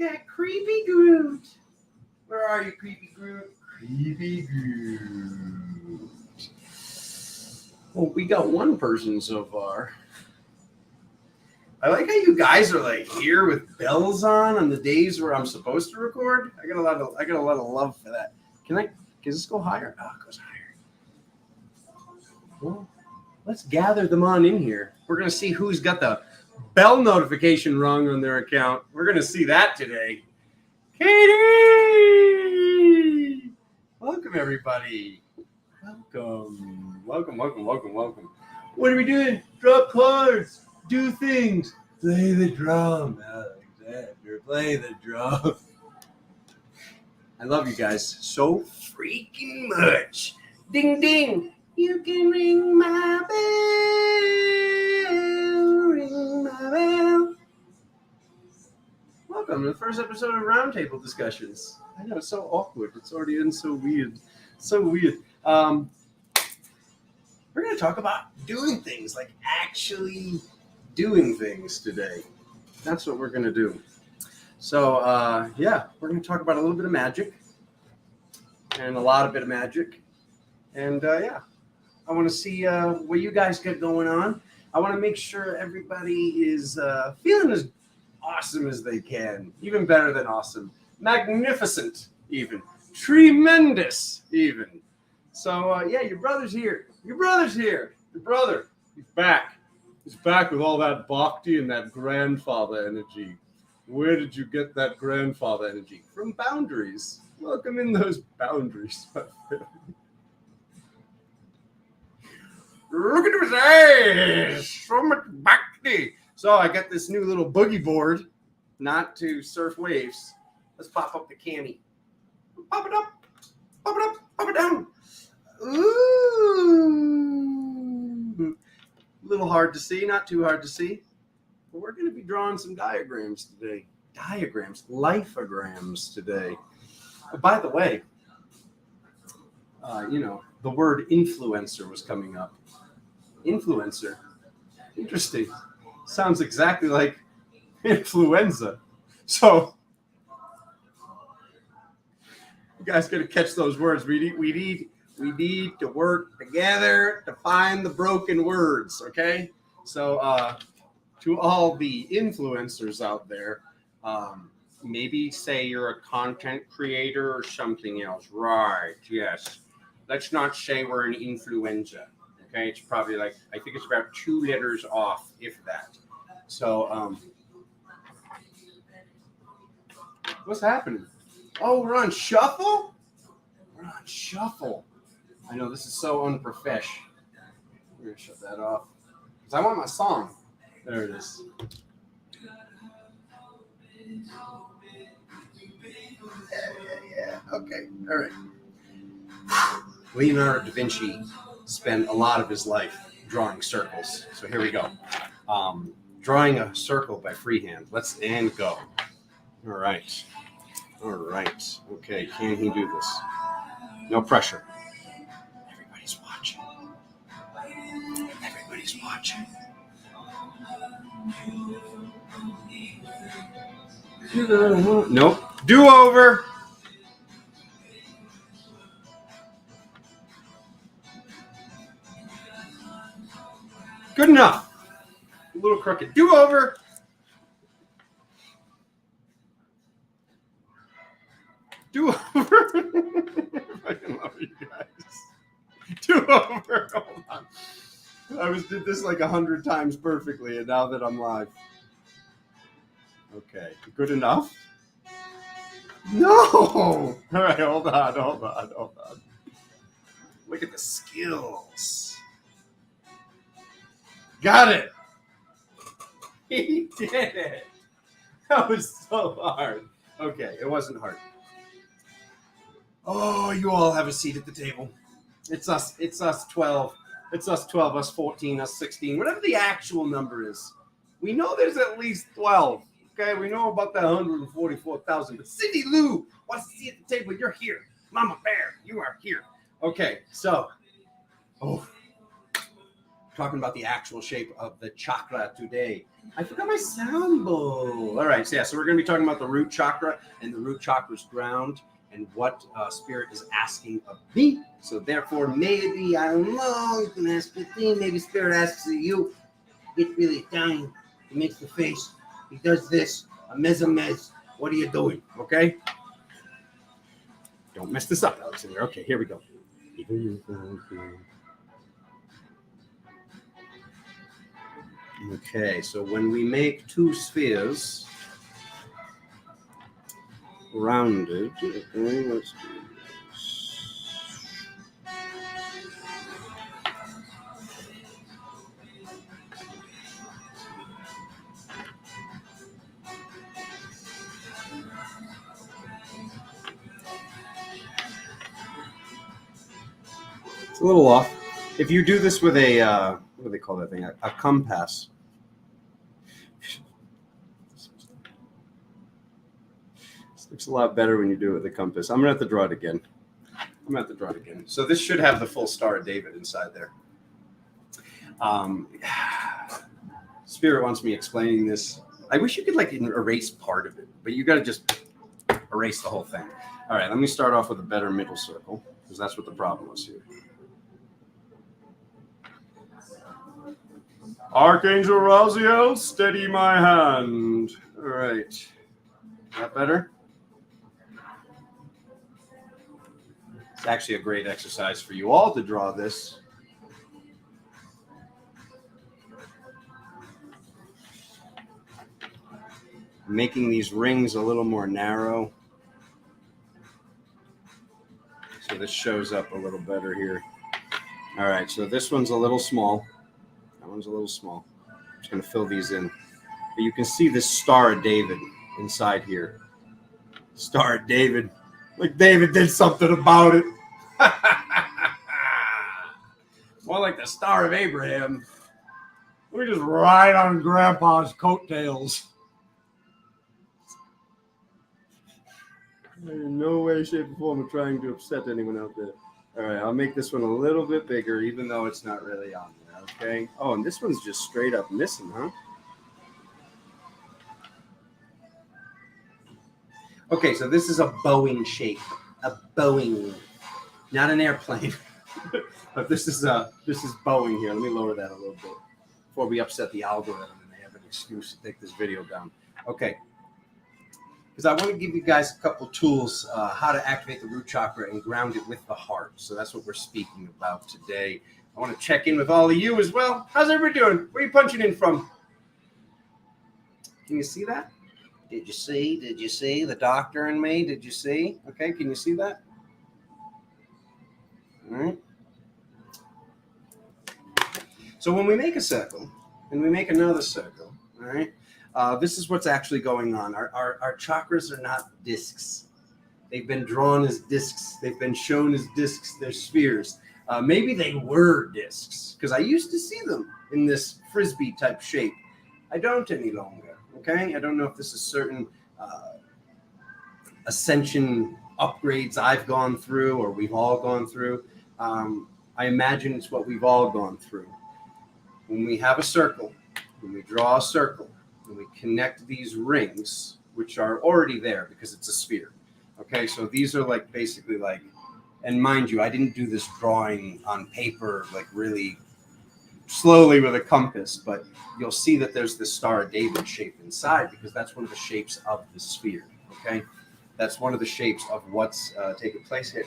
at Creepy Groot. Where are you, Creepy Groot? Creepy Groot. Well, we got one person so far. I like how you guys are like here with bells on the days where I'm supposed to record. I got a lot of love for that. Can this go higher? Oh, it goes higher. Well, let's gather them on in here. We're gonna see who's got the bell notification rung on their account. We're gonna see that today. Katie! Welcome everybody. Welcome. What are we doing? Drop cards. Do things. Play the drum, Alexander. Play the drum. I love you guys so freaking much. Ding, ding. You can ring my bell. Ring my bell. Welcome to the first episode of Roundtable Discussions. I know, it's so awkward. It's already in so weird. We're going to talk about doing things, like actually doing things today. That's what we're going to do. So, we're going to talk about a little bit of magic and a lot of bit of magic. And, I want to see what you guys got going on. I want to make sure everybody is feeling as awesome as they can. Even better than awesome. Magnificent, even. Tremendous, even. So, your brother's here. Your brother, he's back. He's back with all that bhakti and that grandfather energy. Where did you get that grandfather energy? From boundaries. Welcome in those boundaries. Look at his eyes. So much bhakti. So I got this new little boogie board, not to surf waves. Let's pop up the cami. Pop it up. Pop it up. Pop it down. Ooh. A little hard to see, not too hard to see. But we're going to be drawing some diagrams today. Lifeograms today. By the way, the word influencer was coming up. Influencer. Interesting. Sounds exactly like influenza. So, you guys got to catch those words. We need to work together to find the broken words, okay? So, to all the influencers out there, maybe say you're a content creator or something else. Right, yes. Let's not say we're an influenza, okay? It's probably I think it's about 2 letters off, if that. So, what's happening? Oh, we're on shuffle? We're on shuffle. I know, this is so unprofesh. We're going to shut that off. Because I want my song. There it is. Yeah. Okay. All right. Leonardo da Vinci spent a lot of his life drawing circles. So here we go. Drawing a circle by freehand. Let's go. All right. Okay. Can he do this? No pressure. Everybody's watching. Nope. Do over. Good enough. A little crooked. Do over. Do over. I love you guys. Do over. Hold on. I did this 100 times perfectly, and now that I'm live. Okay. Good enough? No! All right, hold on. Look at the skills. Got it. He did it. That was so hard. Okay, it wasn't hard. Oh, you all have a seat at the table. It's us 12. It's us 12, us 14, us 16, whatever the actual number is. We know there's at least 12. Okay, we know about that 144,000. But Cindy Lou wants to see at the table. You're here. Mama Bear, you are here. Okay, so. Oh. talking about the actual shape of the chakra today. I forgot my sound bowl. All right, so yeah, so we're going to be talking about the root chakra and the root chakra's ground and what Spirit is asking of me. So therefore, maybe, I don't know, you can ask 15, maybe Spirit asks of you, get really Italian, he makes the face, he does this, a mez, what are you doing, okay? Don't mess this up, Alexander. Okay, here we go. Okay, so when we make two spheres rounded, okay, let's do this. It's a little off. If you do this with a, what do they call that thing? A compass. This looks a lot better when you do it with a compass. I'm going to have to draw it again. So this should have the full Star of David inside there. Spirit wants me explaining this. I wish you could like erase part of it, but you got to just erase the whole thing. All right, let me start off with a better middle circle because that's what the problem was here. Archangel Raziel, steady my hand. All right. Is that better? It's actually a great exercise for you all to draw this. Making these rings a little more narrow. So this shows up a little better here. All right, so this one's a little small. That one's a little small. I'm just going to fill these in. But you can see this Star of David inside here. Star of David. Like David did something about it. More like the Star of Abraham. Let me just ride on Grandpa's coattails. In no way, shape, or form of trying to upset anyone out there. All right, I'll make this one a little bit bigger, even though it's not really on there, okay? Oh, and this one's just straight up missing, huh? Okay, so this is a Boeing shape. A Boeing. Not an airplane. But this is Boeing here. Let me lower that a little bit before we upset the algorithm and they have an excuse to take this video down. Okay. Because I want to give you guys a couple tools how to activate the root chakra and ground it with the heart. So that's what we're speaking about today. I want to check in with all of you as well. How's everybody doing? Where are you punching in from? Can you see that? Did you see? Did you see the doctor and me? Did you see? Okay, can you see that? All right. So when we make a circle and we make another circle, all right, this is what's actually going on. Our chakras are not discs. They've been drawn as discs. They've been shown as discs. They're spheres. Maybe they were discs because I used to see them in this frisbee type shape. I don't any longer. Okay, I don't know if this is certain ascension upgrades I've gone through or we've all gone through. I imagine it's what we've all gone through. When we have a circle, when we draw a circle, when we connect these rings, which are already there because it's a sphere. Okay, so these are like basically like, and mind you, I didn't do this drawing on paper like really slowly with a compass, but you'll see that there's this Star of David shape inside because that's one of the shapes of the sphere. Okay, that's one of the shapes of what's taking place here.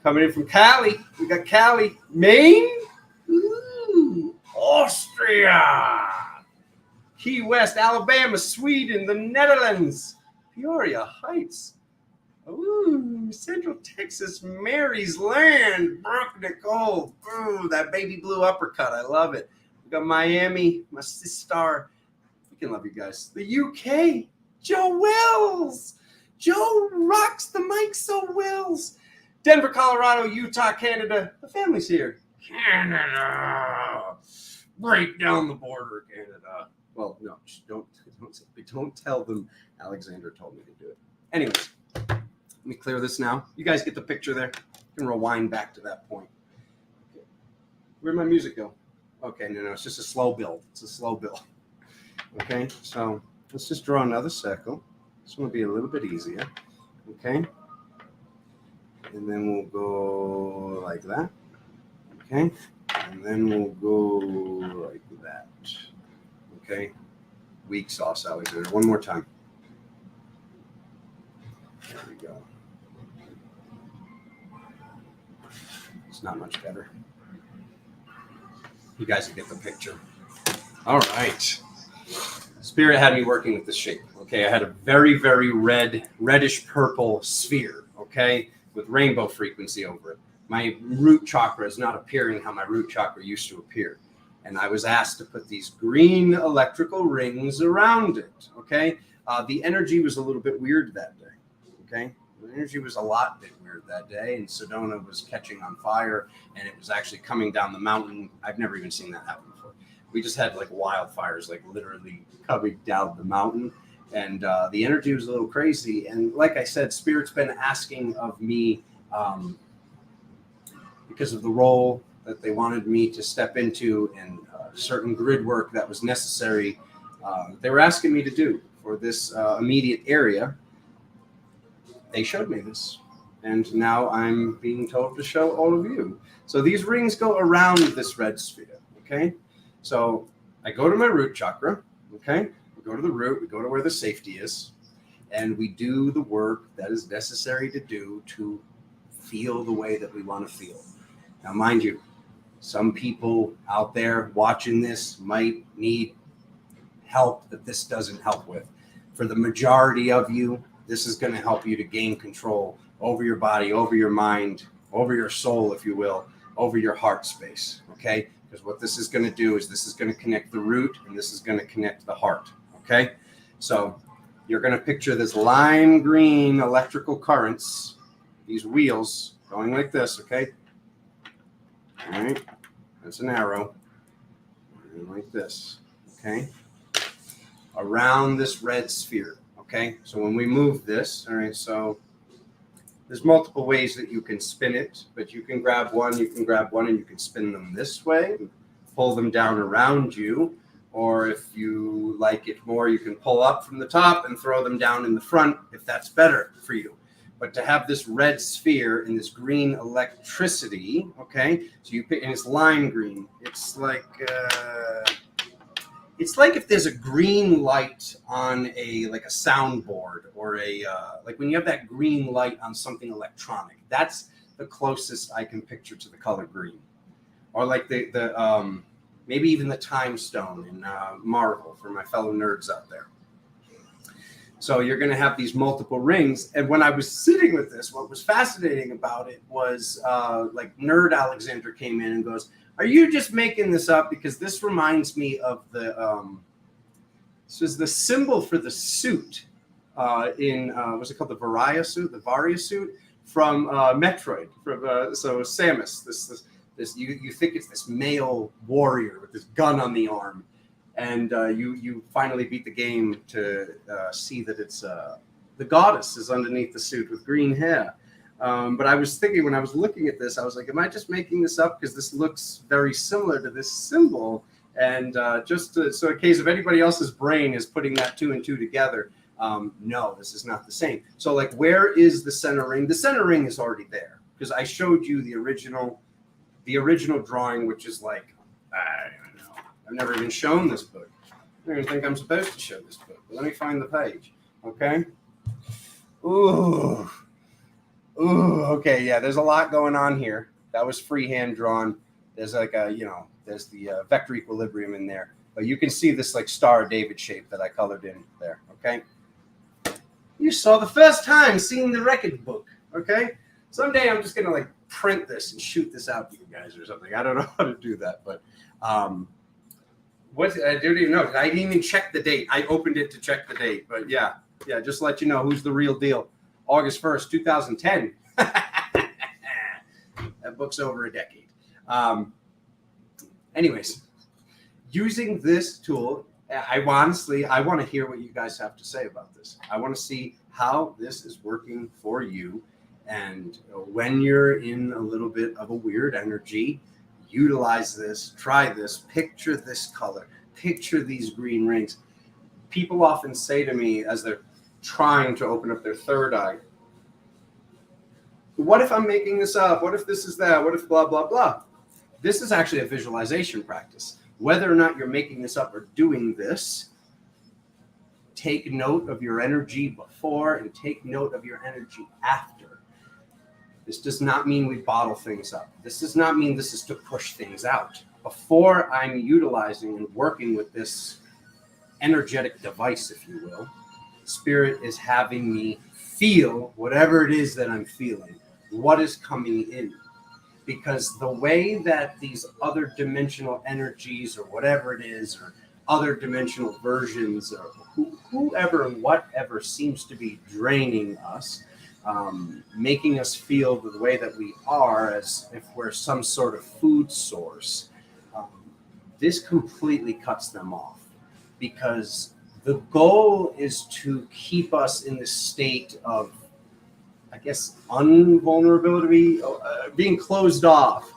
Coming in from Cali, we got Cali, Maine, ooh, Austria, Key West, Alabama, Sweden, the Netherlands, Peoria Heights, ooh, Central Texas, Mary's Land, Brooke Nicole, ooh, that baby blue uppercut, I love it. We got Miami, my sister, we can love you guys. The UK, Joe Wells, Joe rocks the mic so Wells. Denver, Colorado, Utah, Canada, the family's here. Canada, break down the border, Canada. Well, no, don't tell them Alexander told me to do it. Anyways, let me clear this now. You guys get the picture there. You can rewind back to that point. Okay. Where'd my music go? Okay, no, it's just a slow build. It's a slow build. Okay, so let's just draw another circle. This one will be a little bit easier. Okay, and then we'll go like that. Okay, and then we'll go like that. Okay, weak sauce, Alexander. One more time. There we go. It's not much better. You guys will get the picture. All right. Spirit had me working with this shape. Okay, I had a very, very reddish purple sphere. Okay, with rainbow frequency over it. My root chakra is not appearing how my root chakra used to appear. And I was asked to put these green electrical rings around it. Okay, the energy was a little bit weird that day. Okay, the energy was a lot bit weird that day, and Sedona was catching on fire, and it was actually coming down the mountain. I've never even seen that happen before. We just had like wildfires, like literally coming down the mountain, and the energy was a little crazy. And like I said, Spirit's been asking of me, because of the role that they wanted me to step into and certain grid work that was necessary, they were asking me to do for this immediate area. They showed me this, and now I'm being told to show all of you. So these rings go around this red sphere, okay? So I go to my root chakra, okay? We go to the root, we go to where the safety is, and we do the work that is necessary to do to feel the way that we want to feel. Now, mind you, some people out there watching this might need help that this doesn't help with. For the majority of you, this is going to help you to gain control over your body, over your mind, over your soul, if you will, over your heart space, okay? Because what this is going to do is this is going to connect the root, and this is going to connect the heart, okay? So you're going to picture this lime green electrical currents, these wheels going like this, okay? All right, that's an arrow, and like this, okay? Around this red sphere. Okay, so when we move this, all right, so there's multiple ways that you can spin it, but you can grab one, and you can spin them this way, pull them down around you, or if you like it more, you can pull up from the top and throw them down in the front if that's better for you. But to have this red sphere and this green electricity, okay, so you pick, and it's lime green, it's like if there's a green light on a soundboard, or like when you have that green light on something electronic. That's the closest I can picture to the color green, or like the maybe even the time stone in Marvel for my fellow nerds out there. So you're going to have these multiple rings, and when I was sitting with this, what was fascinating about it was like Nerd Alexander came in and goes, "Are you just making this up? Because this reminds me of the this was the symbol for the suit in what's it called, the Varia suit from Metroid, from so Samus. This you think it's this male warrior with this gun on the arm, and you finally beat the game to see that it's the goddess is underneath the suit with green hair." But I was thinking, when I was looking at this, I was like, am I just making this up? Because this looks very similar to this symbol. And so in case if anybody else's brain is putting that 2 and 2 together, no, this is not the same. So like, where is the center ring? The center ring is already there, because I showed you the original drawing, which is like, I don't know. I've never even shown this book. I don't even think I'm supposed to show this book. But let me find the page. Okay. Ooh, okay, yeah, there's a lot going on here. That was freehand drawn. There's like there's the vector equilibrium in there. But you can see this like Star of David shape that I colored in there, okay? You saw the first time seeing the record book, okay? Someday I'm just going to like print this and shoot this out to you guys or something. I don't know how to do that, but I don't even know. I didn't even check the date. I opened it to check the date, but yeah, just to let you know who's the real deal. August 1st, 2010. That book's over a decade. Anyways, using this tool, I want to hear what you guys have to say about this. I want to see how this is working for you. And when you're in a little bit of a weird energy, utilize this, try this, picture this color, picture these green rings. People often say to me as they're trying to open up their third eye, what if I'm making this up? What if this is that? What if blah, blah, blah? This is actually a visualization practice. Whether or not you're making this up or doing this, take note of your energy before and take note of your energy after. This does not mean we bottle things up. This does not mean this is to push things out. Before I'm utilizing and working with this energetic device, if you will, Spirit is having me feel whatever it is that I'm feeling, what is coming in. Because the way that these other dimensional energies or whatever it is, or other dimensional versions, or whoever and whatever seems to be draining us, making us feel the way that we are as if we're some sort of food source, this completely cuts them off. Because the goal is to keep us in this state of, I guess, unvulnerability, being closed off,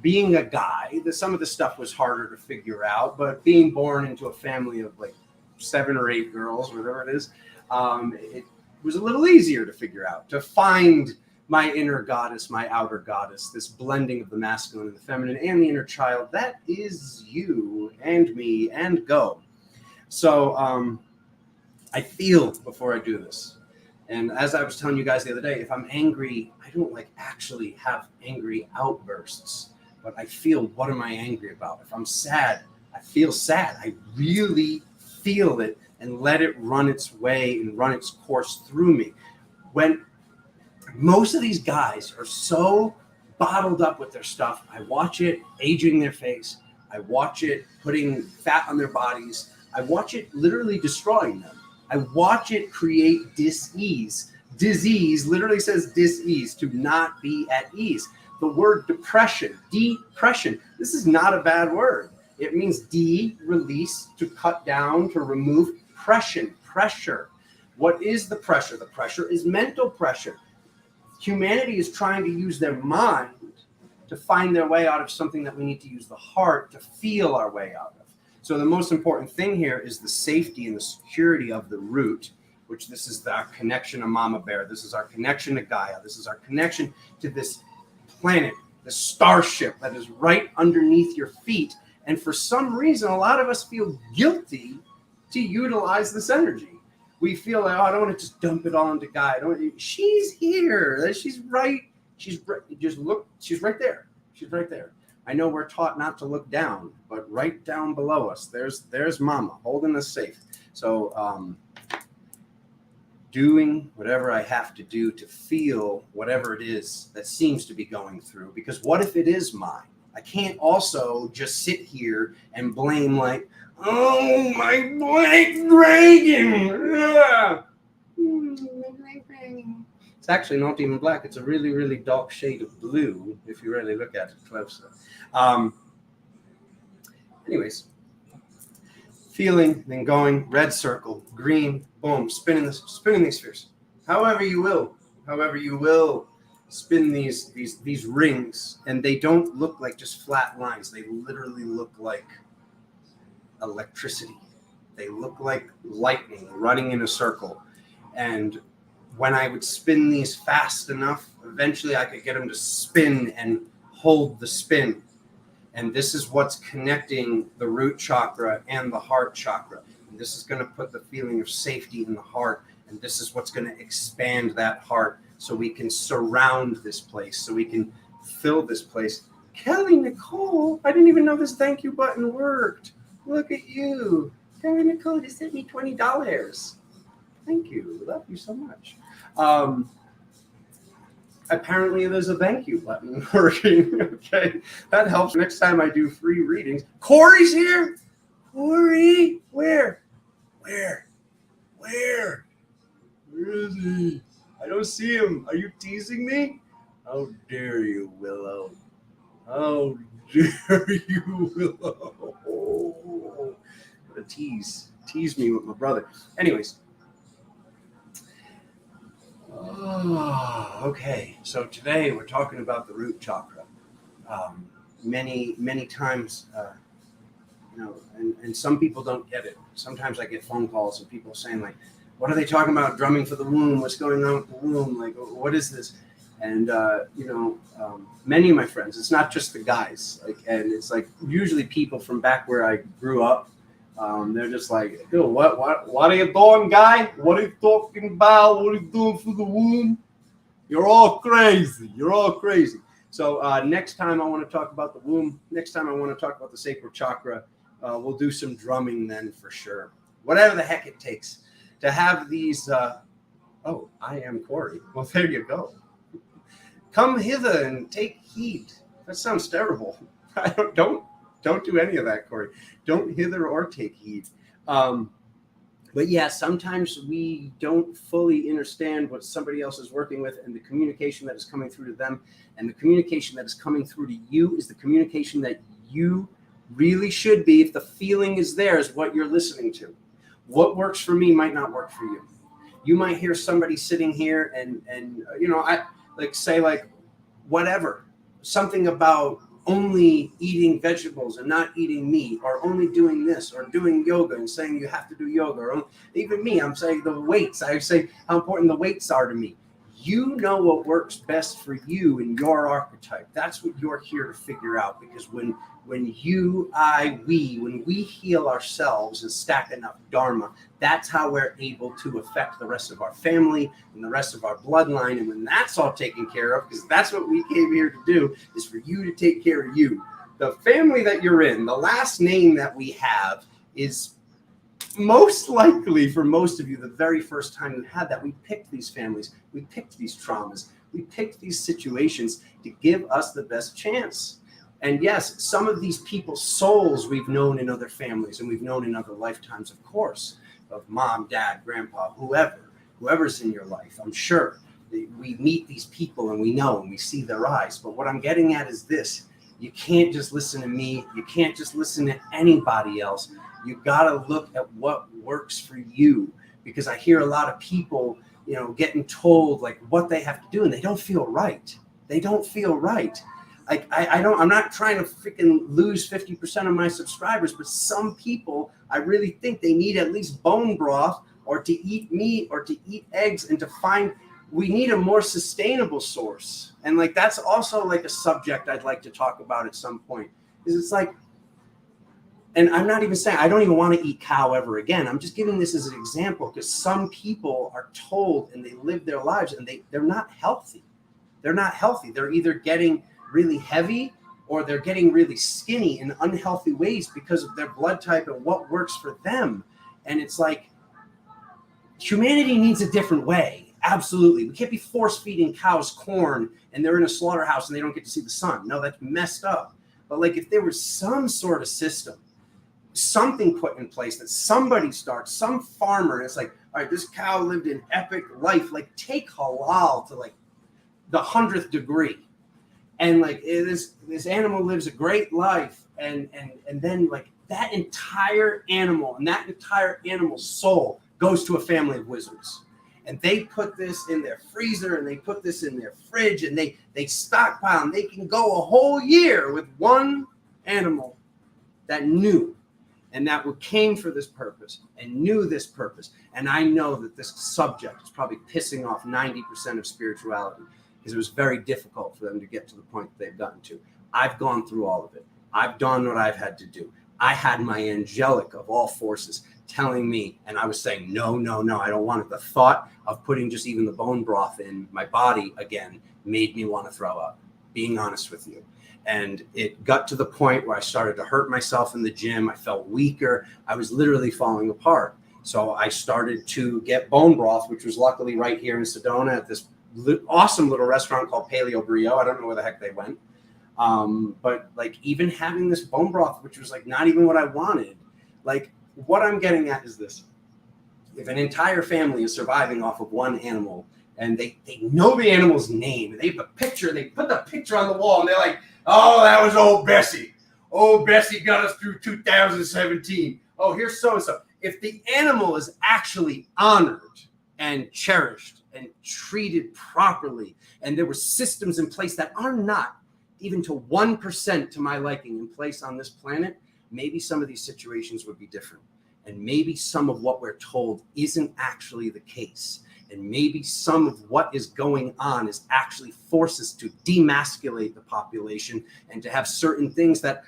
being a guy. Some of the stuff was harder to figure out, but being born into a family of like 7 or 8 girls, whatever it is, it was a little easier to figure out, to find my inner goddess, my outer goddess, this blending of the masculine and the feminine and the inner child. That is you and me and go. So I feel before I do this. And as I was telling you guys the other day, if I'm angry, I don't like actually have angry outbursts, but I feel, what am I angry about? If I'm sad, I feel sad. I really feel it and let it run its way and run its course through me. When most of these guys are so bottled up with their stuff, I watch it aging their face. I watch it putting fat on their bodies. I watch it literally destroying them. I watch it create dis-ease. Disease literally says dis-ease, to not be at ease. The word depression, depression, this is not a bad word. It means de-release, to cut down, to remove pressure. What is the pressure? The pressure is mental pressure. Humanity is trying to use their mind to find their way out of something that we need to use the heart to feel our way out of. So the most important thing here is the safety and the security of the root, which this is our connection to Mama Bear. This is our connection to Gaia. This is our connection to this planet, the starship that is right underneath your feet. And for some reason, a lot of us feel guilty to utilize this energy. We feel like, oh, I don't want to just dump it all into Gaia. She's here. She's right. Just look. She's right there. She's right there. I know we're taught not to look down, but right down below us, there's Mama holding us safe. So doing whatever I have to do to feel whatever it is that seems to be going through. Because what if it is mine? I can't also just sit here and blame like, oh, my black dragon. It's actually not even black. It's a really, really dark shade of blue if you really look at it closer. Anyways, feeling, then going, red circle, green, boom, spinning these spheres. However you will spin these rings, and they don't look like just flat lines. They literally look like electricity. They look like lightning running in a circle. And when I would spin these fast enough, eventually I could get them to spin and hold the spin. And this is what's connecting the root chakra and the heart chakra. And this is going to put the feeling of safety in the heart. And this is what's going to expand that heart so we can surround this place, so we can fill this place. Kelly Nicole, I didn't even know this thank you button worked. Look at you. Kelly Nicole just sent me $20. Thank you. Love you so much. Apparently there's a thank you button working. Okay. That helps next time I do free readings. Corey's here. Corey, where is he? I don't see him. Are you teasing me? How dare you, Willow? How dare you, Willow? Oh, what a tease me with my brother. Anyways. Oh, okay, so today we're talking about the root chakra. many times, and some people don't get it. Sometimes I get phone calls and people saying like, what are they talking about? Drumming for the womb? What's going on with the womb? Like, what is this? And, many of my friends, it's not just the guys, and it's like usually people from back where I grew up. They're just like, yo, what are you doing, guy? What are you talking about? What are you doing for the womb? You're all crazy. So next time I want to talk about the womb. Next time I want to talk about the sacral chakra. We'll do some drumming then for sure. Whatever the heck it takes to have these. I am Corey. Well, there you go. Come hither and take heed. That sounds terrible. Don't do any of that, Corey. Don't hither or take heed. But yeah, sometimes we don't fully understand what somebody else is working with, and the communication that is coming through to them, and the communication that is coming through to you is the communication that you really should be. If the feeling is there, is what you're listening to. What works for me might not work for you. You might hear somebody sitting here and I say whatever, something about only eating vegetables and not eating meat, or only doing this, or doing yoga and saying you have to do yoga, or even me, I'm saying the weights. I say how important the weights are to me. You know what works best for you in your archetype. That's what you're here to figure out, because when we heal ourselves and stack enough dharma, that's how we're able to affect the rest of our family and the rest of our bloodline. And when that's all taken care of, because that's what we came here to do, is for you to take care of you. The family that you're in, the last name that we have, is most likely for most of you the very first time you had that. We picked these families, we picked these traumas, we picked these situations to give us the best chance. And yes, some of these people's souls we've known in other families, and we've known in other lifetimes, of course, of mom, dad, grandpa, whoever's in your life. I'm sure we meet these people and we know and we see their eyes. But what I'm getting at is this: you can't just listen to me. You can't just listen to anybody else. You got to look at what works for you, because I hear a lot of people, getting told like what they have to do, and they don't feel right. I'm not trying to freaking lose 50% of my subscribers, but some people, I really think they need at least bone broth, or to eat meat, or to eat eggs, and we need a more sustainable source. And that's also a subject I'd like to talk about at some point, is it's and I'm not even saying I don't even want to eat cow ever again. I'm just giving this as an example, because some people are told and they live their lives and they're not healthy. They're either getting really heavy or they're getting really skinny in unhealthy ways because of their blood type and what works for them. And it's humanity needs a different way. Absolutely. We can't be force feeding cows corn and they're in a slaughterhouse and they don't get to see the sun. No, that's messed up. But if there was some sort of system, something put in place that somebody starts, some farmer, and it's all right, this cow lived an epic life. Take halal to the 100th degree. And this animal lives a great life, and then that entire animal and that entire animal's soul goes to a family of wizards, and they put this in their freezer and they put this in their fridge, and they stockpile, and they can go a whole year with one animal that knew, and that came for this purpose and knew this purpose. And I know that this subject is probably pissing off 90% of spirituality, because it was very difficult for them to get to the point that they've gotten to. I've gone through all of it. I've done what I've had to do. I had my angelic of all forces telling me, and I was saying, no, I don't want it. The thought of putting just even the bone broth in my body again made me want to throw up, being honest with you. And it got to the point where I started to hurt myself in the gym. I felt weaker. I was literally falling apart. So I started to get bone broth, which was luckily right here in Sedona at this awesome little restaurant called Paleo Brio. I don't know where the heck they went. But even having this bone broth, which was not even what I wanted, what I'm getting at is this: if an entire family is surviving off of one animal, and they know the animal's name, and they put the picture on the wall, and they're like, oh, that was old Bessie. Old Bessie got us through 2017. Oh, here's so-and-so. If the animal is actually honored and cherished and treated properly, and there were systems in place that are not even to 1% to my liking in place on this planet, maybe some of these situations would be different. And maybe some of what we're told isn't actually the case. And maybe some of what is going on is actually forces to demasculate the population and to have certain things that,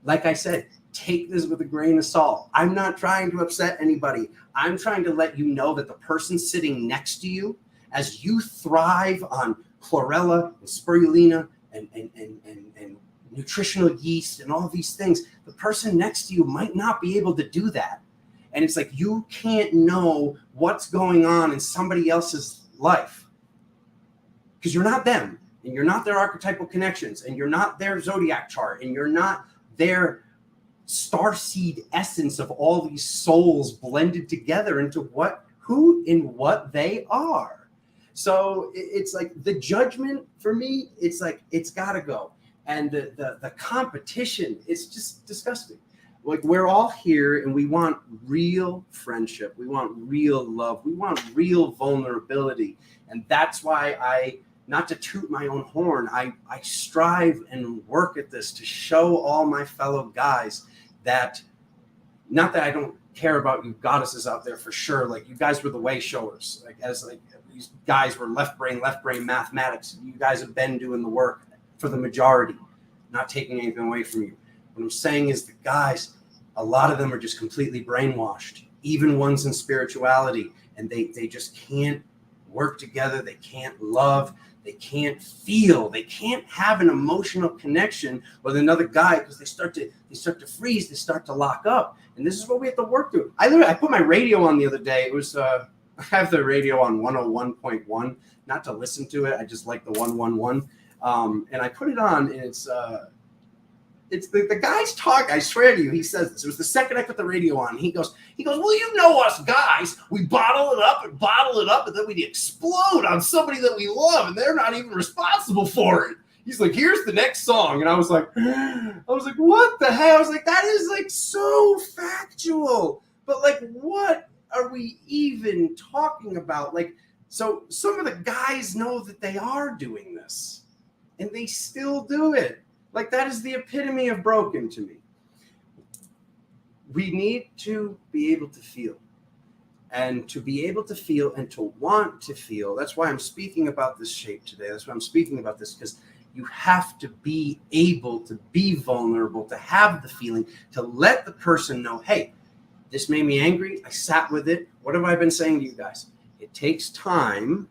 like I said, take this with a grain of salt. I'm not trying to upset anybody. I'm trying to let you know that the person sitting next to you, as you thrive on chlorella and spirulina and nutritional yeast and all these things, the person next to you might not be able to do that. And it's like, you can't know what's going on in somebody else's life because you're not them, and you're not their archetypal connections, and you're not their zodiac chart, and you're not their starseed essence of all these souls blended together into who and what they are. So it's like the judgment for me, it's like, it's got to go. And the competition, it's just disgusting. Like, we're all here and we want real friendship. We want real love. We want real vulnerability. And that's why not to toot my own horn, I strive and work at this to show all my fellow guys that, not that I don't care about you goddesses out there for sure. Like, you guys were the way showers. Like, as like these guys were left brain mathematics. You guys have been doing the work for the majority, not taking anything away from you. What I'm saying is the guys, a lot of them are just completely brainwashed, even ones in spirituality, and they just can't work together. They can't love. They can't feel. They can't have an emotional connection with another guy because they start to freeze. They start to lock up. And this is what we have to work through. I put my radio on the other day. It was I have the radio on 101.1, not to listen to it. I just like the 111. And I put it on, and it's the guy's talk. I swear to you, he says this. It was the second I put the radio on. He goes, well, you know us guys, we bottle it up, and then we explode on somebody that we love, and they're not even responsible for it. He's like, here's the next song. And I was like, what the hell? I was like, that is like so factual. But like, what are we even talking about? Like, so some of the guys know that they are doing this, and they still do it. Like, that is the epitome of broken to me. We need to be able to feel. And to be able to feel and to want to feel. That's why I'm speaking about this shape today. That's why I'm speaking about this, because you have to be able to be vulnerable, to have the feeling, to let the person know, hey, this made me angry. I sat with it. What have I been saying to you guys? It takes time.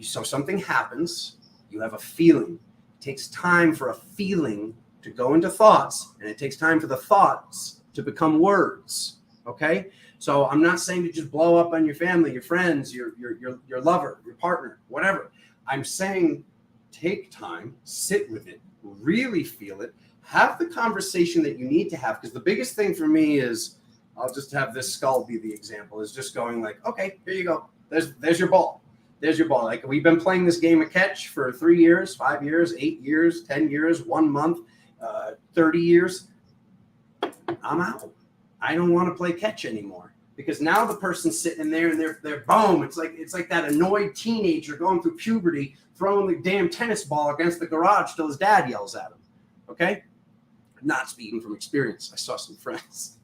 So something happens. You have a feeling. It takes time for a feeling to go into thoughts, and it takes time for the thoughts to become words. Okay? So I'm not saying to just blow up on your family, your friends, your lover, your partner, whatever. I'm saying take time, sit with it, really feel it, have the conversation that you need to have. Because the biggest thing for me is, I'll just have this skull be the example, is just going like, okay, here you go. There's your ball. There's your ball. Like, we've been playing this game of catch for 3 years, 5 years, 8 years, 10 years, 1 month, 30 years. I'm out. I don't want to play catch anymore, because now the person's sitting there and they're boom. It's like that annoyed teenager going through puberty, throwing the damn tennis ball against the garage till his dad yells at him. Okay? I'm not speaking from experience. I saw some friends.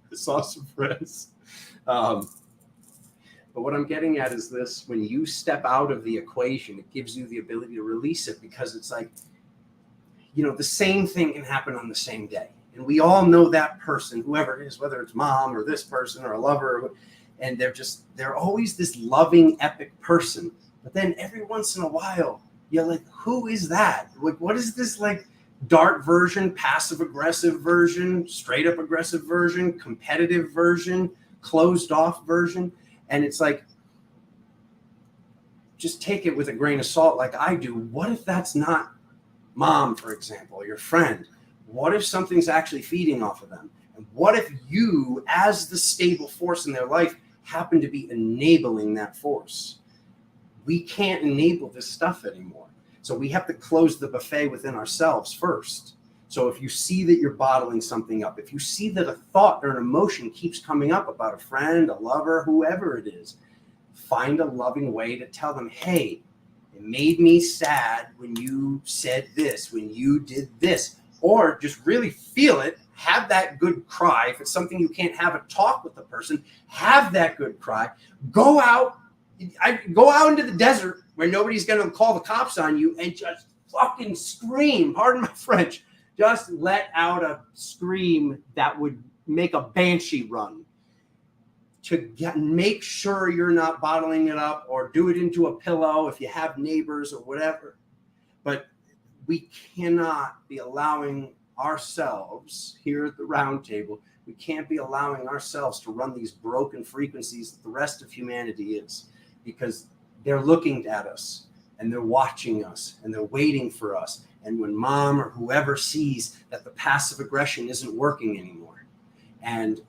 But what I'm getting at is this: when you step out of the equation, it gives you the ability to release it, because it's like, the same thing can happen on the same day. And we all know that person, whoever it is, whether it's mom or this person or a lover, and they're always this loving, epic person. But then every once in a while, you're like, who is that? Like, what is this, like, dark version, passive aggressive version, straight up aggressive version, competitive version, closed off version? And it's like, just take it with a grain of salt like I do. What if that's not mom, for example, or your friend? What if something's actually feeding off of them? And what if you, as the stable force in their life, happen to be enabling that force? We can't enable this stuff anymore. So we have to close the buffet within ourselves first. So if you see that you're bottling something up, if you see that a thought or an emotion keeps coming up about a friend, a lover, whoever it is, find a loving way to tell them, hey, It made me sad when you said this, when you did this. Or just really feel it, have that good cry. If it's something you can't have a talk with the person, have that good cry. Go out into the desert where nobody's going to call the cops on you and just fucking scream. Pardon my French. Just let out a scream that would make a banshee run. Make sure you're not bottling it up, or do it into a pillow if you have neighbors or whatever. But we cannot be allowing ourselves here at the round table, we can't be allowing ourselves to run these broken frequencies that the rest of humanity is, because they're looking at us and they're watching us and they're waiting for us. And when mom or whoever sees that the passive aggression isn't working anymore, and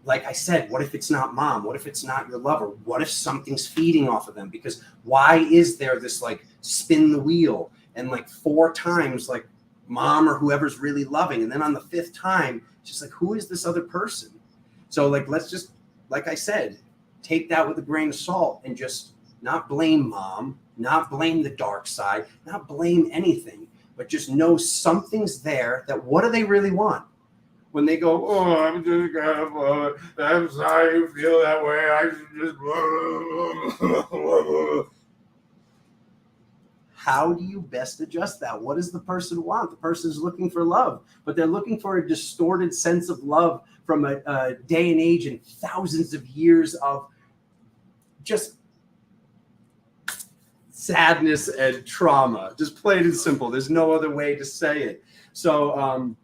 like I said, what if it's not mom? What if it's not your lover? What if something's feeding off of them? Because why is there this like spin the wheel and like 4 times like mom or whoever's really loving, and then on the 5th time, just like, who is this other person? So like, let's just, like I said, take that with a grain of salt and just not blame mom, not blame the dark side, not blame anything, but just know something's there. That what do they really want? When they go, oh, I'm just gonna, I'm sorry you feel that way, I should just. How do you best adjust that? What does the person want? The person's looking for love, but they're looking for a distorted sense of love from a day and age and thousands of years of just sadness and trauma. Just plain and simple. There's no other way to say it. So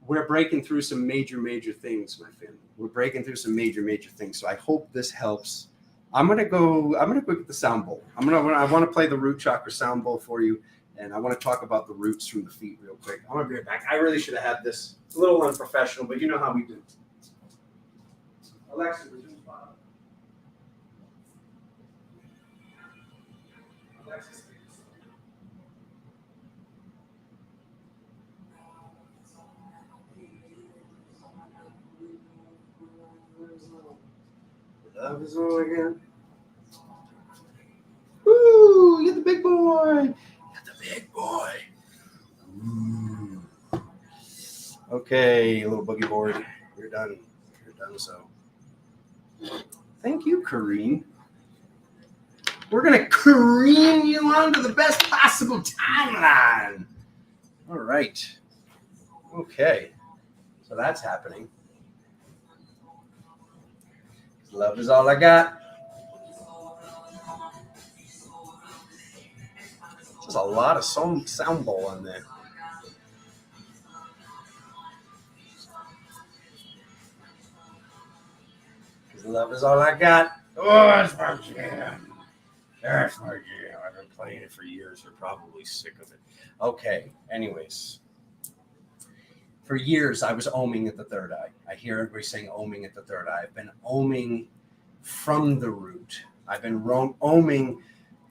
we're breaking through some major things, my family. We're breaking through some major things. So I hope this helps. I'm gonna go get the sound bowl. I want to play the root chakra sound bowl for you, and I want to talk about the roots from the feet real quick. I'm gonna be right back. I really should have had this. It's a little unprofessional, but you know how we do. Alexa, resume spot. Alexa, love is all again. Woo! You're the big boy. You're the big boy. Ooh. Okay, little boogie board. You're done. You're done. So, thank you, Kareen. We're gonna careen you on to the best possible timeline. All right. Okay. So that's happening. Love is all I got. There's a lot of sound bowl on there. Love is all I got. Oh, that's my jam. That's my jam. I've been playing it for years. You're probably sick of it. Okay. Anyways. For years, I was oming at the third eye. I hear everybody saying oming at the third eye. I've been oming from the root. I've been oming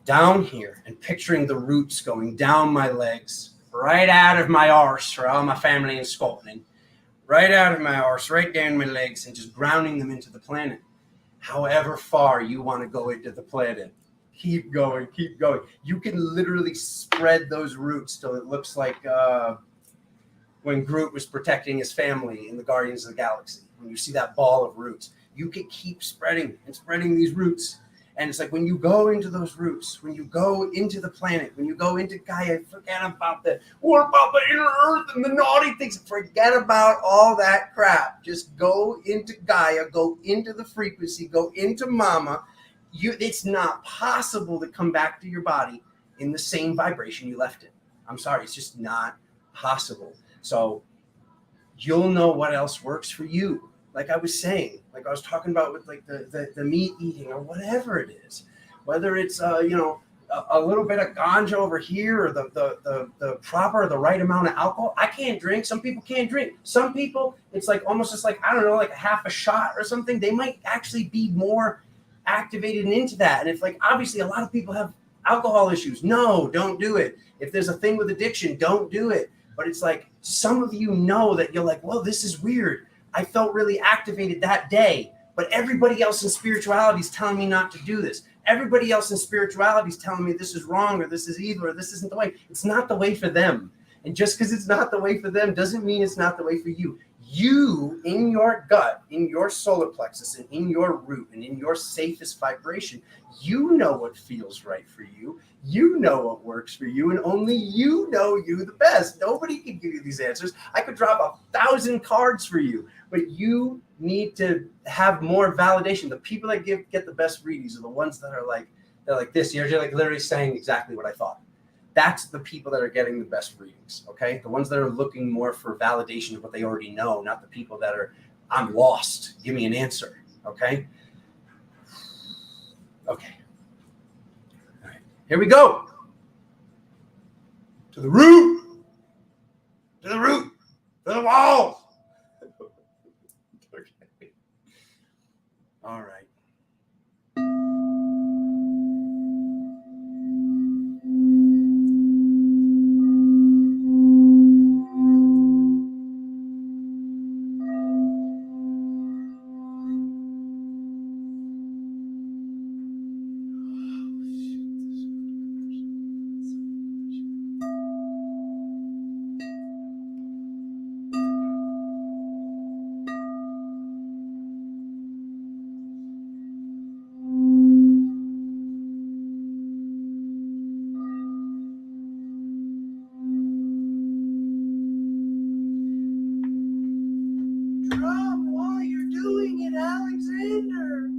down here and picturing the roots going down my legs, right out of my arse for all my family in Scotland, right out of my arse, right down my legs, and just grounding them into the planet. However far you want to go into the planet, keep going, keep going. You can literally spread those roots till it looks like when Groot was protecting his family in the Guardians of the Galaxy. When you see that ball of roots, you can keep spreading and spreading these roots. And it's like when you go into those roots, when you go into the planet, when you go into Gaia, forget about what about the inner earth and the naughty things? Forget about all that crap. Just go into Gaia, go into the frequency, go into Mama. It's not possible to come back to your body in the same vibration you left it. I'm sorry, it's just not possible. So you'll know what else works for you. Like I was saying, like I was talking about with like the meat eating or whatever it is, whether it's a little bit of ganja over here or the proper, the right amount of alcohol. I can't drink. Some people can't drink. Some people, it's like almost just like, I don't know, like a half a shot or something. They might actually be more activated and into that. And if like, obviously a lot of people have alcohol issues. No, don't do it. If there's a thing with addiction, don't do it. But it's like, some of you know that you're like, well, this is weird. I felt really activated that day, but everybody else in spirituality is telling me not to do this. everybody else in spirituality is telling me this is wrong or this is evil or this isn't the way. It's not the way for them. And just because it's not the way for them doesn't mean it's not the way for you. You, in your gut, in your solar plexus, and in your root, and in your safest vibration, you know what feels right for you. You know what works for you, and only you know you the best. Nobody can give you these answers. I could drop 1,000 cards for you, but you need to have more validation. The people that get the best readings are the ones that are like, they're like this. You're like literally saying exactly what I thought. That's the people that are getting the best readings, okay? The ones that are looking more for validation of what they already know, not the people that are, I'm lost, give me an answer, okay? Okay. All right. Here we go. To the root. To the root. To the walls. Okay. All right. Drum while you're doing it, Alexander.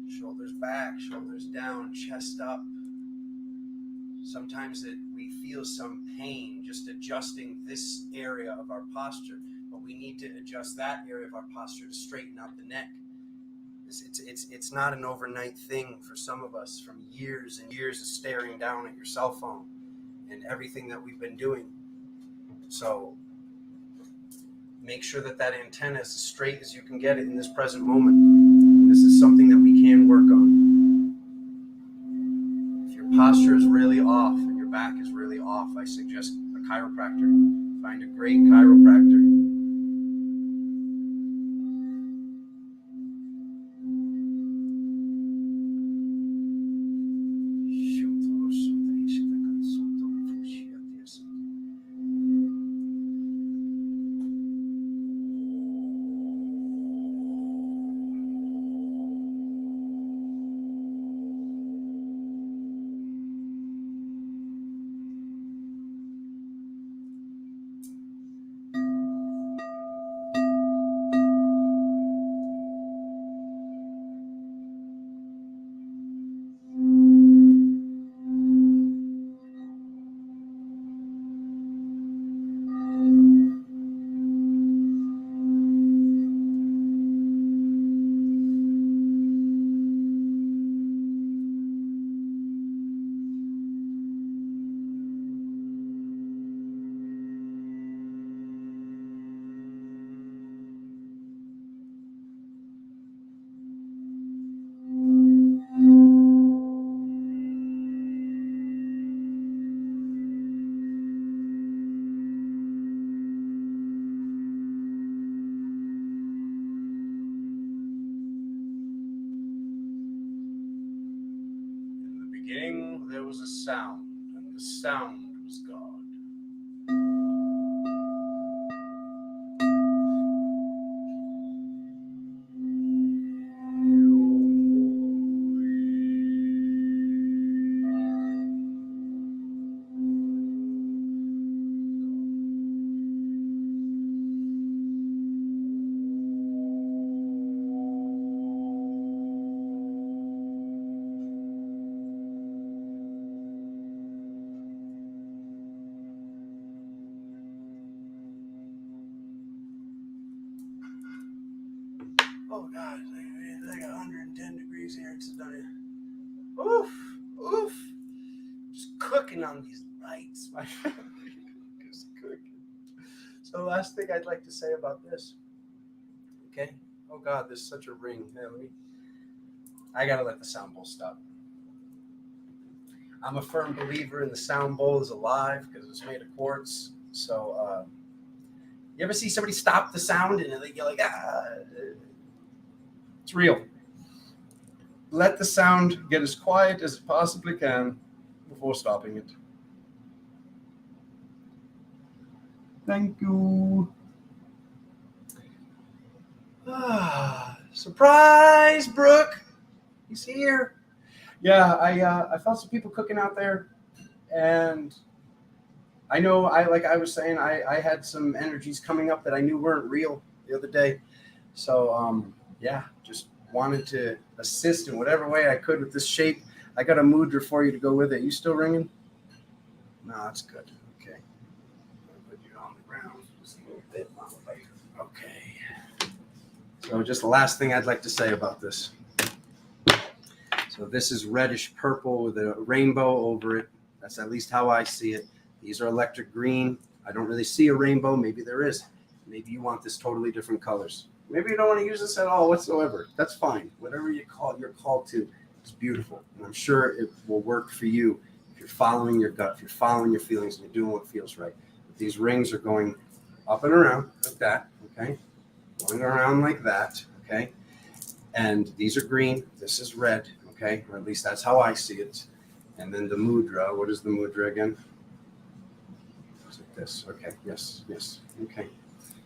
Shoulders back, shoulders down, chest up. Sometimes we feel some pain just adjusting this area of our posture, but we need to adjust that area of our posture to straighten out the neck. It's not an overnight thing for some of us from years and years of staring down at your cell phone and everything that we've been doing. So make sure that antenna is as straight as you can get it in this present moment. This is something that we can work on. If your posture is really off and your back is really off, I suggest a chiropractor. Find a great chiropractor. There was a sound, and the sound was God. oh God, it's like 110 degrees here. It's done. Oof, oof. Just cooking on these lights, my family. Just cooking. So last thing I'd like to say about this. Okay. Oh God, there's such a ring. Hey, I gotta let the sound bowl stop. I'm a firm believer in the sound bowl is alive because it's made of quartz. So you ever see somebody stop the sound and you're like, it's real. Let the sound get as quiet as it possibly can before stopping it. Thank you. Surprise, Brooke. He's here. Yeah, I felt some people cooking out there, and I know I was saying I had some energies coming up that I knew weren't real the other day. So yeah, just wanted to assist in whatever way I could with this shape. I got a mudra for you to go with it. You still ringing? No, that's good. Okay. I'll put you on the ground just a little bit. Okay. So just the last thing I'd like to say about this. So this is reddish purple with a rainbow over it. That's at least how I see it. These are electric green. I don't really see a rainbow. Maybe there is. Maybe you want this totally different colors. Maybe you don't want to use this at all whatsoever. That's fine. Whatever you're called to, it's beautiful. And I'm sure it will work for you if you're following your gut, if you're following your feelings, and you're doing what feels right. But these rings are going up and around like that, okay? Going around like that, okay? And these are green. This is red, okay? Or at least that's how I see it. And then the mudra. What is the mudra again? Is it this? Okay. Yes. Okay.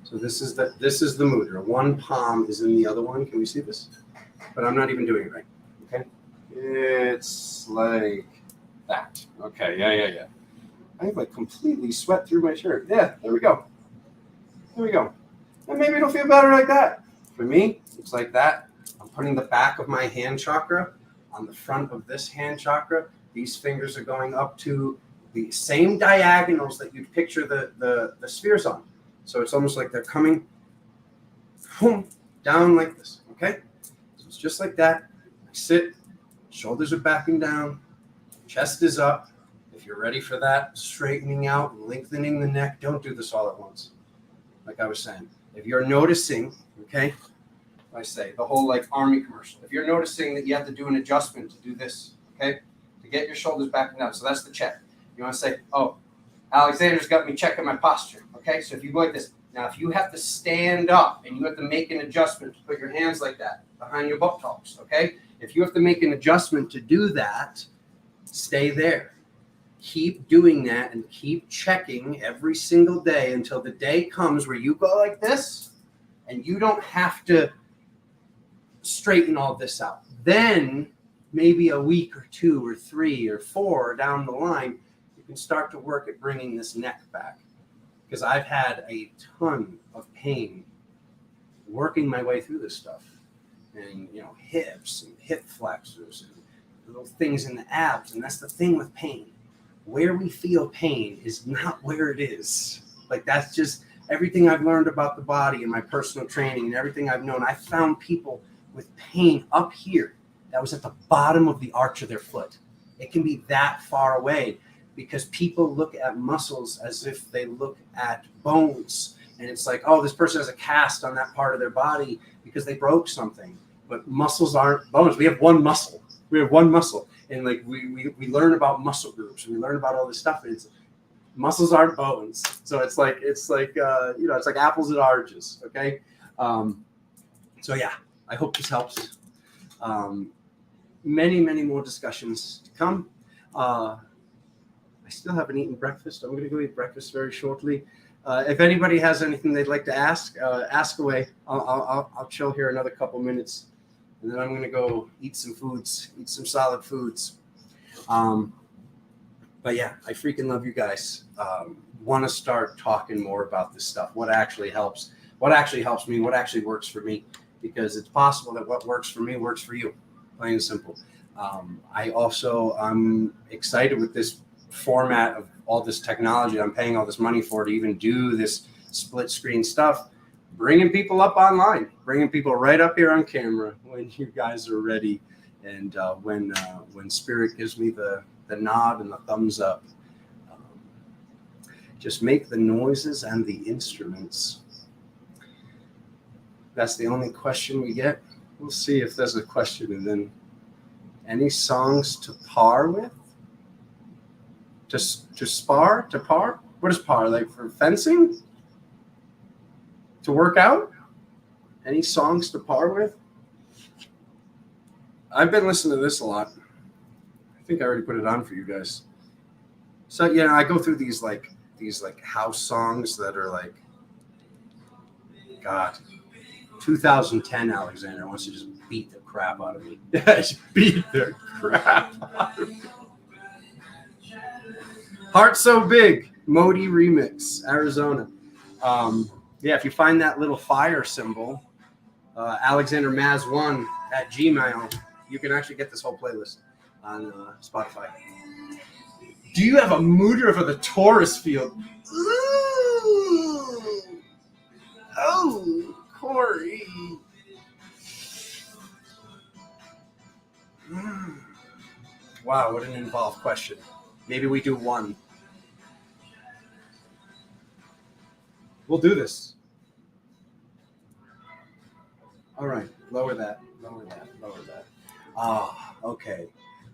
So this is the mudra. One palm is in the other one. Can we see this? But I'm not even doing it right. Okay. It's like that. Okay. Yeah. I have like completely sweat through my shirt. Yeah. There we go. And maybe it'll feel better like that. For me, it's like that. I'm putting the back of my hand chakra on the front of this hand chakra. These fingers are going up to the same diagonals that you'd picture the spheres on. So it's almost like they're coming down like this, okay? So it's just like that. I sit, shoulders are backing down, chest is up. If you're ready for that, straightening out and lengthening the neck, don't do this all at once. Like I was saying, if you're noticing, okay, I say the whole like army commercial, if you're noticing that you have to do an adjustment to do this, okay, to get your shoulders back down. So that's the check. You want to say, oh, Alexander's got me checking my posture. Okay, so if you go like this, now if you have to stand up and you have to make an adjustment to put your hands like that behind your buttocks, okay, if you have to make an adjustment to do that, stay there. Keep doing that and keep checking every single day until the day comes where you go like this and you don't have to straighten all this out. Then maybe a week or 2 or 3 or 4 down the line, you can start to work at bringing this neck back. Because I've had a ton of pain working my way through this stuff. And, hips and hip flexors and little things in the abs. And that's the thing with pain. Where we feel pain is not where it is. Like, that's just everything I've learned about the body and my personal training and everything I've known. I found people with pain up here that was at the bottom of the arch of their foot. It can be that far away because people look at muscles as if they look at bones. And it's like, oh, this person has a cast on that part of their body because they broke something. But muscles aren't bones. We have one muscle. And like we learn about muscle groups and we learn about all this stuff. And it's muscles aren't bones. So it's like it's like apples and oranges. Okay. So yeah, I hope this helps. Many more discussions to come. I still haven't eaten breakfast. I'm going to go eat breakfast very shortly. If anybody has anything they'd like to ask, ask away. I'll chill here another couple minutes, and then I'm going to go eat some solid foods. But yeah, I freaking love you guys. Want to start talking more about this stuff. What actually helps me, what actually works for me, because it's possible that what works for me works for you. Plain and simple. I'm excited with this format of all this technology I'm paying all this money for to even do this split screen stuff. bringing people up online, bringing people right up here on camera when you guys are ready, and when Spirit gives me the nod and the thumbs up. Just make the noises and the instruments. That's the only question we get. We'll see if there's a question. And then, any songs to par with? To spar? To par? What is par? Like for fencing? To work out? Any songs to par with? I've been listening to this a lot. I think I already put it on for you guys. So, I go through these house songs that are like, God, 2010 Alexander wants to just beat the crap out of me. Just beat the crap out of me. Heart So Big, Modi remix, Arizona. If you find that little fire symbol, AlexanderMaz1 at Gmail, you can actually get this whole playlist on Spotify. Do you have a Mudra for the Taurus field? Ooh. Oh, Corey. Wow, what an involved question. Maybe we do one. We'll do this. All right, lower that. Okay.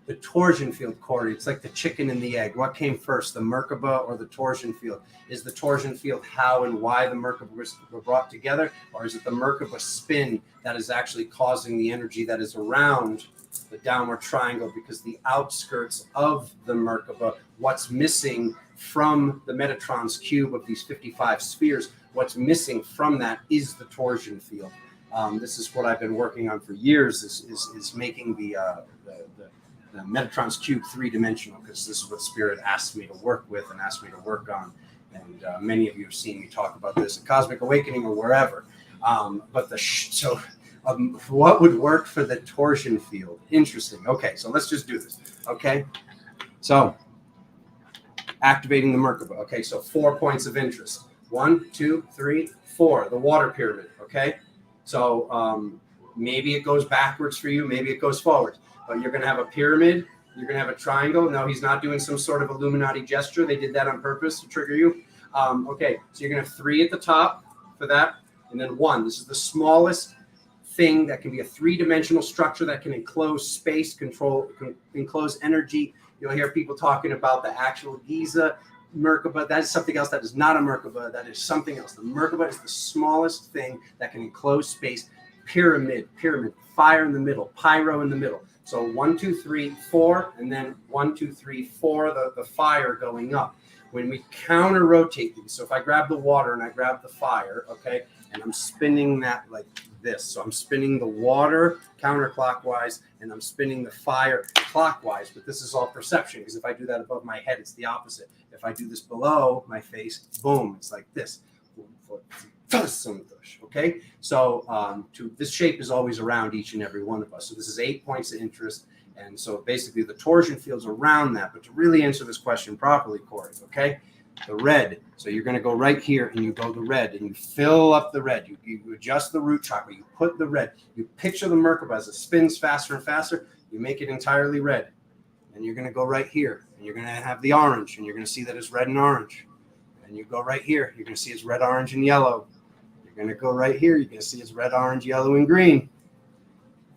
The torsion field, Corey, it's like the chicken and the egg. What came first, the Merkaba or the torsion field? Is the torsion field how and why the Merkaba were brought together? Or is it the Merkaba spin that is actually causing the energy that is around the downward triangle? Because the outskirts of the Merkaba, what's missing from the Metatron's cube of these 55 spheres, what's missing from that is the torsion field. This is what I've been working on for years, is making the Metatron's cube three-dimensional, because this is what Spirit asked me to work with and asked me to work on. And many of you have seen me talk about this at Cosmic Awakening or wherever. What would work for the torsion field? Interesting. Okay, so let's just do this. Okay, so activating the Merkaba. Okay, so 4 points of interest. 1, 2, 3, 4. The water pyramid. Okay, so maybe it goes backwards for you, maybe it goes forward. But you're going to have a pyramid. You're going to have a triangle. No, he's not doing some sort of Illuminati gesture. They did that on purpose to trigger you. Okay, so you're going to have 3 at the top for that, and then 1. This is the smallest thing that can be a three-dimensional structure that can enclose space, enclose energy. You'll hear people talking about the actual Giza Merkaba. That is something else. That is not a Merkaba. That is something else. The Merkaba is the smallest thing that can enclose space. Pyramid, fire in the middle, pyro in the middle. So 1, 2, 3, 4, and then 1, 2, 3, 4, the fire going up. When we counter rotate these, so if I grab the water and I grab the fire, okay, and I'm spinning that like this. So I'm spinning the water counterclockwise and I'm spinning the fire clockwise, but this is all perception, because if I do that above my head, it's the opposite. If I do this below my face, boom, it's like this. Okay, so this shape is always around each and every one of us. So this is 8 points of interest, and so basically the torsion field's around that. But to really answer this question properly, Corey, okay, the red. So you're going to go right here, and you go the red, and you fill up the red. You adjust the root chakra. You put the red. You picture the Merkaba as it spins faster and faster. You make it entirely red, and you're going to go right here, and you're going to have the orange, and you're going to see that it's red and orange. And you go right here. You're going to see it's red, orange, and yellow. You're going to go right here. You're going to see it's red, orange, yellow, and green.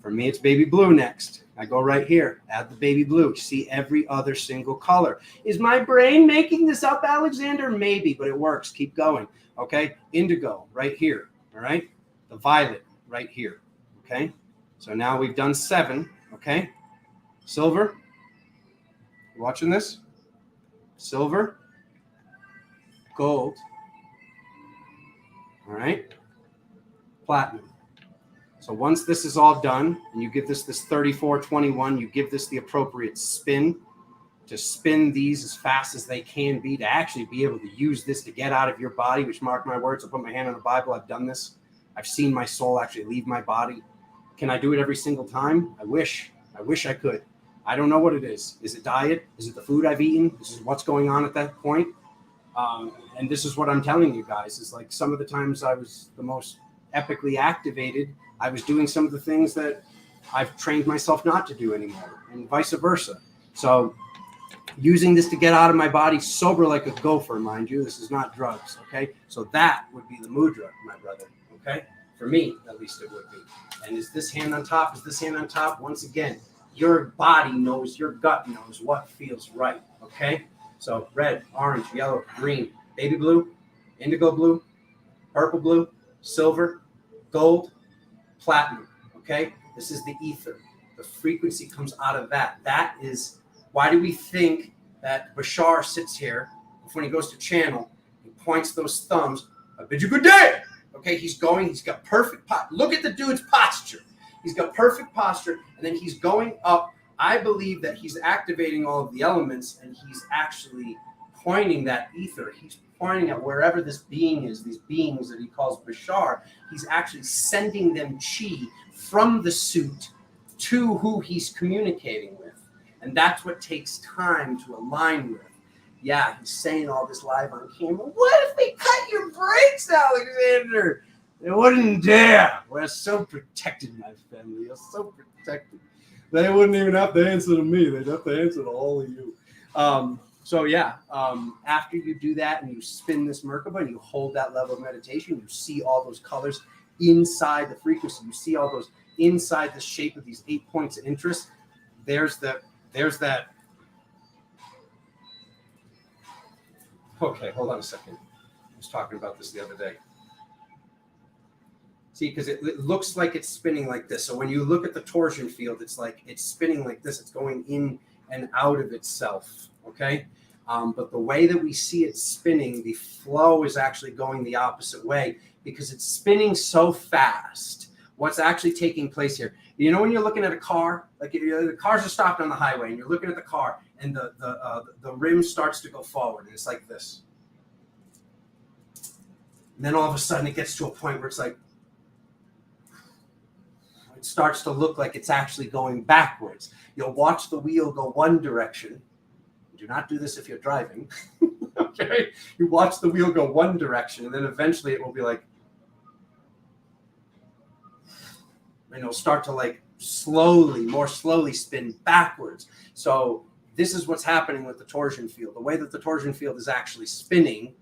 For me, it's baby blue next. I go right here. Add the baby blue. See every other single color. Is my brain making this up, Alexander? Maybe, but it works. Keep going. Okay? Indigo right here. All right? The violet right here. Okay? So now we've done 7. Okay? Silver. You watching this? Silver. Gold. All right, platinum. So once this is all done, and you give this 3421, you give this the appropriate spin to spin these as fast as they can be, to actually be able to use this to get out of your body, which, mark my words, I'll put my hand on the Bible, I've done this. I've seen my soul actually leave my body. Can I do it every single time? I wish I could. I don't know what it is. Is it diet? Is it the food I've eaten? Is it what's going on at that point? And this is what I'm telling you guys, is like some of the times I was the most epically activated, I was doing some of the things that I've trained myself not to do anymore, and vice versa. So using this to get out of my body sober like a gopher, mind you, this is not drugs, okay? So that would be the mudra, my brother, okay? For me, at least it would be. And is this hand on top? Is this hand on top? Once again, your body knows, your gut knows what feels right, okay? So red, orange, yellow, green, baby blue, indigo blue, purple blue, silver, gold, platinum, okay? This is the ether. The frequency comes out of that. That is, why do we think that Bashar sits here when he goes to channel, he points those thumbs, I bid you good day. Okay, he's got perfect look at the dude's posture. He's got perfect posture, and then he's going up. I believe that he's activating all of the elements, and he's actually pointing that ether. He's pointing at wherever this being is, these beings that he calls Bashar. He's actually sending them chi from the suit to who he's communicating with. And that's what takes time to align with. Yeah, he's saying all this live on camera. What if they cut your brakes, Alexander? They wouldn't dare. We're so protected, my family. We're so protected. They wouldn't even have to answer to me. They'd have to answer to all of you. After you do that and you spin this Merkaba and you hold that level of meditation, you see all those colors inside the frequency. You see all those inside the shape of these 8 points of interest. There's that. Okay, hold on a second. I was talking about this the other day. See, because it looks like it's spinning like this. So when you look at the torsion field, it's like it's spinning like this. It's going in and out of itself, okay? But the way that we see it spinning, the flow is actually going the opposite way because it's spinning so fast. What's actually taking place here? You know when you're looking at a car, like the cars are stopped on the highway, and you're looking at the car, and the rim starts to go forward, and it's like this. And then all of a sudden, it gets to a point where it's like, it starts to look like it's actually going backwards. You'll watch the wheel go one direction. Do not do this if you're driving. Okay? You watch the wheel go one direction, and then eventually it will be like, and it'll start to like more slowly spin backwards. So this is what's happening with the torsion field. The way that the torsion field is actually spinning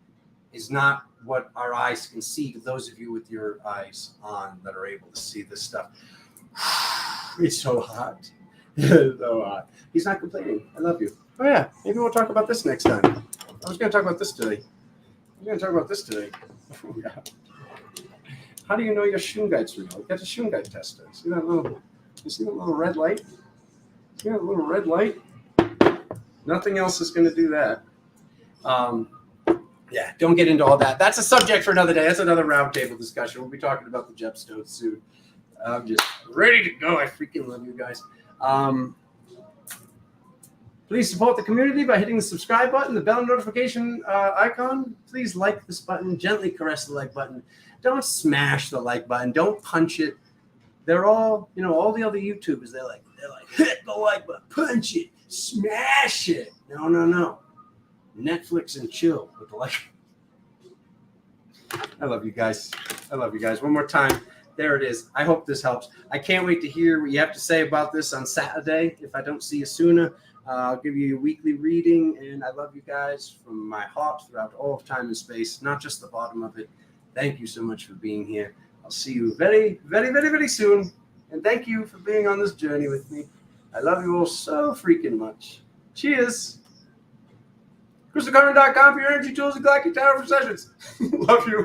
is not what our eyes can see. To those of you with your eyes on that are able to see this stuff, it's so hot. It's so hot. He's not complaining. I love you. Oh yeah, maybe we'll talk about this next time. I was going to talk about this today. Oh, yeah. How do you know your Shungite's real? Get a Shungite tester. See that little red light? See that little red light? Nothing else is going to do that. Yeah, don't get into all that. That's a subject for another day. That's another roundtable discussion. We'll be talking about the gemstones soon. I'm just ready to go. I freaking love you guys. Please support the community by hitting the subscribe button, the bell notification icon. Please like this button. Gently caress the like button. Don't smash the like button. Don't punch it. They're all, all the other YouTubers, they're like, hit the like button, punch it, smash it. No. Netflix and chill with the like. I love you guys. One more time. There it is. I hope this helps. I can't wait to hear what you have to say about this on Saturday. If I don't see you sooner, I'll give you a weekly reading. And I love you guys from my heart throughout all of time and space, not just the bottom of it. Thank you so much for being here. I'll see you very, very, very, very soon. And thank you for being on this journey with me. I love you all so freaking much. Cheers. CrystalCurrent.com for your energy tools and Galactic Tower for sessions. Love you.